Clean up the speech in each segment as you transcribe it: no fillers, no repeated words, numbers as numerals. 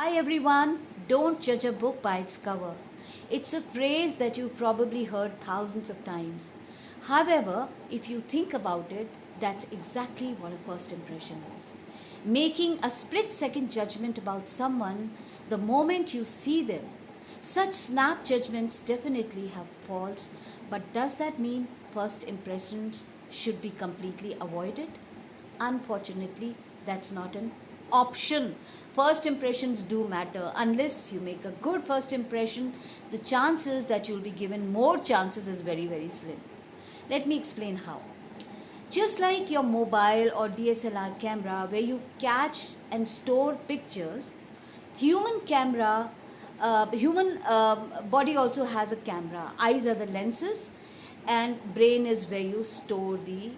Hi everyone, don't judge a book by its cover. It's a phrase that you've probably heard thousands of times. However, if you think about it, that's exactly what a first impression is. Making a split second judgment about someone the moment you see them. Such snap judgments definitely have faults, but does that mean first impressions should be completely avoided? Unfortunately, that's not an option. First impressions do matter. Unless you make a good first impression, the chances that you'll be given more chances is very, very slim. Let me explain how. Just like your mobile or DSLR camera, where you catch and store pictures, human camera, human body also has a camera. Eyes are the lenses, and brain is where you store the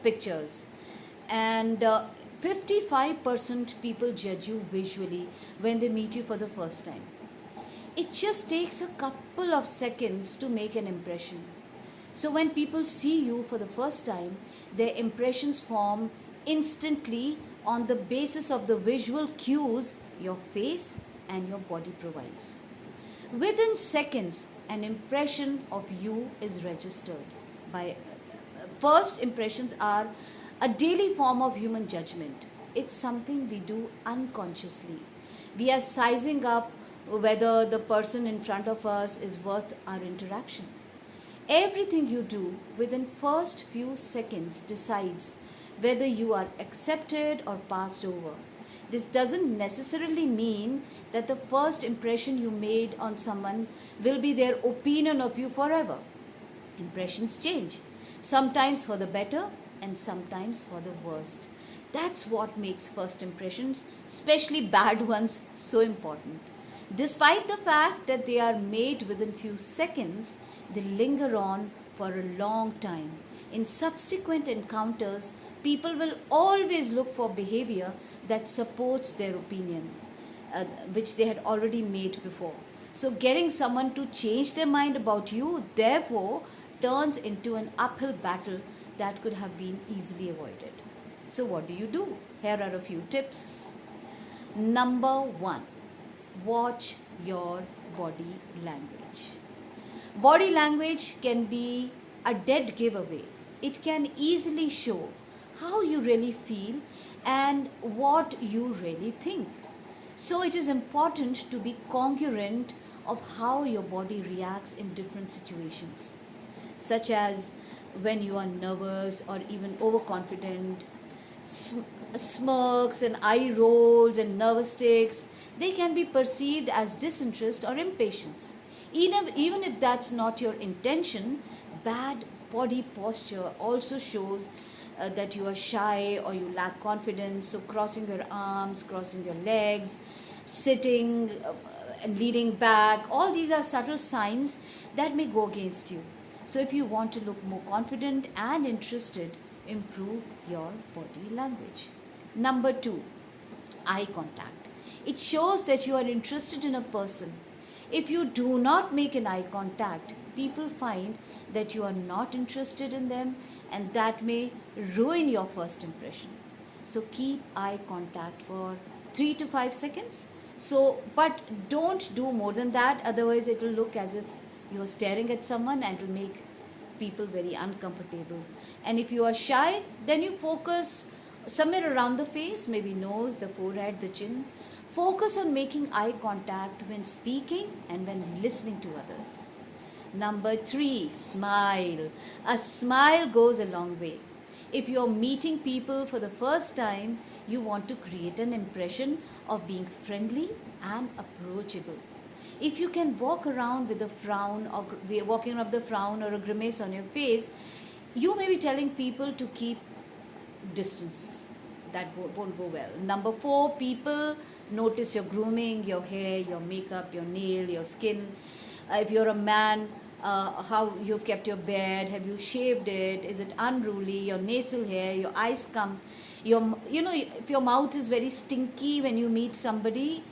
pictures. And 55% people judge you visually when they meet you for the first time. It just takes a couple of seconds to make an impression. So when people see you for the first time, their impressions form instantly on the basis of the visual cues your face and your body provides. Within seconds, an impression of you is registered. By first impressions are a daily form of human judgment. It's something we do unconsciously. We are sizing up whether the person in front of us is worth our interaction. Everything you do within first few seconds decides whether you are accepted or passed over. This doesn't necessarily mean that the first impression you made on someone will be their opinion of you forever. Impressions change, sometimes for the better and sometimes for the worst. That's what makes first impressions, especially bad ones, so important. Despite the fact that they are made within few seconds, they linger on for a long time. In subsequent encounters, people will always look for behavior that supports their opinion, which they had already made before. So, getting someone to change their mind about you, therefore, turns into an uphill battle that could have been easily avoided. So, what do you do? Here are a few tips. Number one, watch your body language. Body language can be a dead giveaway. It can easily show how you really feel and what you really think. So it is important to be congruent of how your body reacts in different situations, such as when you are nervous or even overconfident, smirks and eye rolls and nervous tics, they can be perceived as disinterest or impatience. Even if that's not your intention, bad body posture also shows that you are shy or you lack confidence. So, crossing your arms, crossing your legs, sitting and leaning back, all these are subtle signs that may go against you. So, if you want to look more confident and interested, improve your body language. Number two, eye contact. It shows that you are interested in a person. If you do not make an eye contact, people find that you are not interested in them, and that may ruin your first impression. So keep eye contact for 3 to 5 seconds. But don't do more than that, otherwise it will look as if you are staring at someone and it will make people very uncomfortable. And if you are shy, then you focus somewhere around the face, maybe nose, the forehead, the chin. Focus on making eye contact when speaking and when listening to others. Number three, smile. A smile goes a long way. If you're meeting people for the first time, you want to create an impression of being friendly and approachable. If you can walk around with a frown or a grimace on your face, you may be telling people to keep distance. That won't go well. Number four, people notice your grooming, your hair, your makeup, your nail, your skin. If you're a man, how you've kept your beard, have you shaved it, is it unruly, your nasal hair, your eyes come, if your mouth is very stinky when you meet somebody,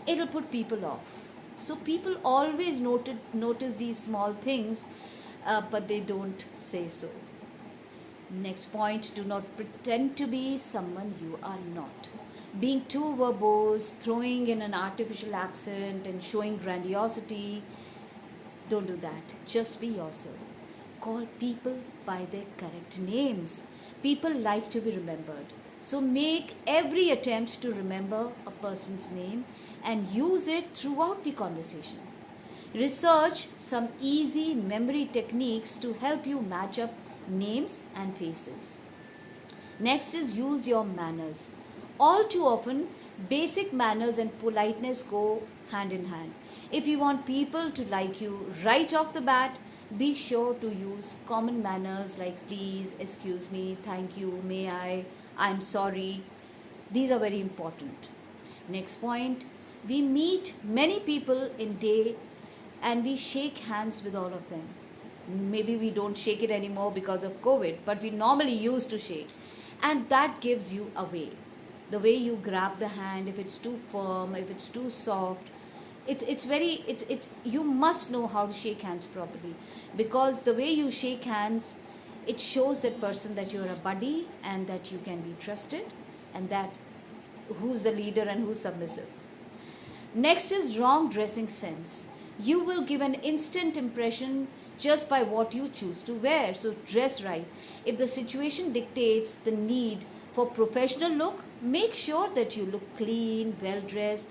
it'll put people off. So people always notice these small things, but they don't say so. Next point, do not pretend to be someone you are not. being too verbose, throwing in an artificial accent, and showing grandiosity. Don't do that. Just be yourself. Call people by their correct names. People like to be remembered. So make every attempt to remember a person's name and use it throughout the conversation. Research some easy memory techniques to help you match up names and faces. Next is use your manners. All too often, basic manners and politeness go hand in hand. If you want people to like you right off the bat, be sure to use common manners like please, excuse me, thank you, may I, I'm sorry. These are very important. Next point, we meet many people in day and we shake hands with all of them. Maybe we don't shake it anymore because of COVID, but we normally used to shake. And that gives you away. The way you grab the hand, if it's too firm, if it's too soft, it's you must know how to shake hands properly, because the way you shake hands, it shows that person that you're a buddy and that you can be trusted, and that who's the leader and who's submissive. Next is wrong dressing sense. You will give an instant impression just by what you choose to wear. So dress right. If the situation dictates the need for professional look, make sure that you look clean, well dressed,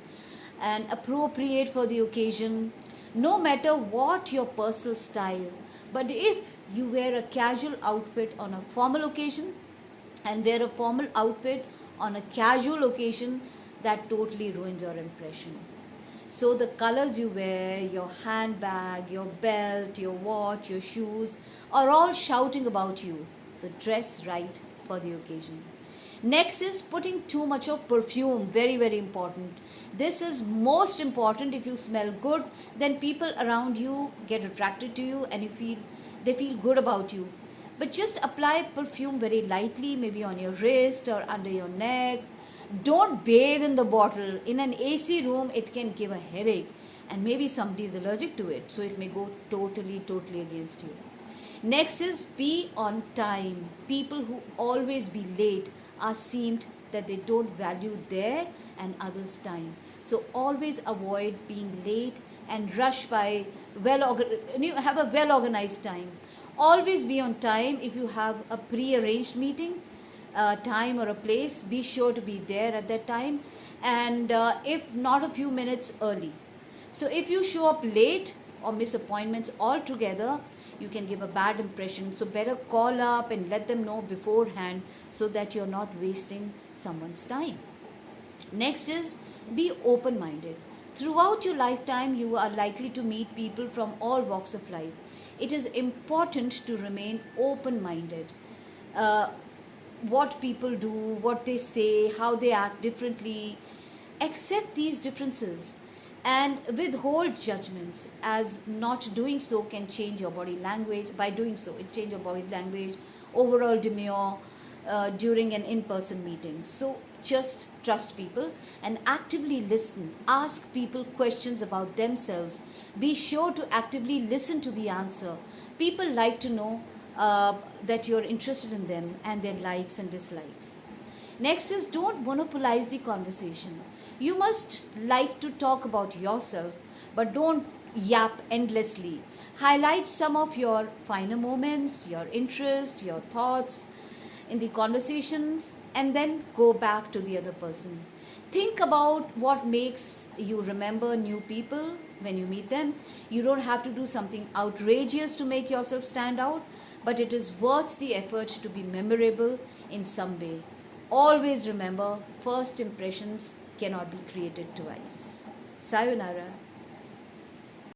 and appropriate for the occasion, no matter what your personal style. But if you wear a casual outfit on a formal occasion and wear a formal outfit on a casual occasion, that totally ruins your impression. So the colors you wear, your handbag, your belt, your watch, your shoes are all shouting about you. So dress right for the occasion. Next is putting too much of perfume. Very, very important. This is most important. If you smell good, then people around you get attracted to you and they feel good about you. But just apply perfume very lightly, maybe on your wrist or under your neck. Don't bathe in the bottle. In an AC room, it can give a headache, and maybe somebody is allergic to it, so it may go totally against you. Next is be on time. People who always be late are seemed that they don't value their and others' time. So always avoid being late and rush by have a well organized time. Always be on time. If you have a pre-arranged meeting, time or a place, be sure to be there at that time, and if not, a few minutes early. So if you show up late or miss appointments altogether, you can give a bad impression. So better call up and let them know beforehand so that you're not wasting someone's time. Next is be open-minded. Throughout your lifetime, you are likely to meet people from all walks of life. It is important to remain open-minded. What people do, what they say, how they act differently. Accept these differences and withhold judgments, as not doing so can change your body language. By doing so, it changes your body language, overall demeanor during an in-person meeting. So just trust people and actively listen. Ask people questions about themselves. Be sure to actively listen to the answer. People like to know that you're interested in them and their likes and dislikes. Next is don't monopolize the conversation. You must like to talk about yourself, but don't yap endlessly. Highlight some of your finer moments, your interest, your thoughts in the conversations, and then go back to the other person. Think about what makes you remember new people when you meet them. You don't have to do something outrageous to make yourself stand out, but it is worth the effort to be memorable in some way. Always remember, first impressions cannot be created twice. Sayonara.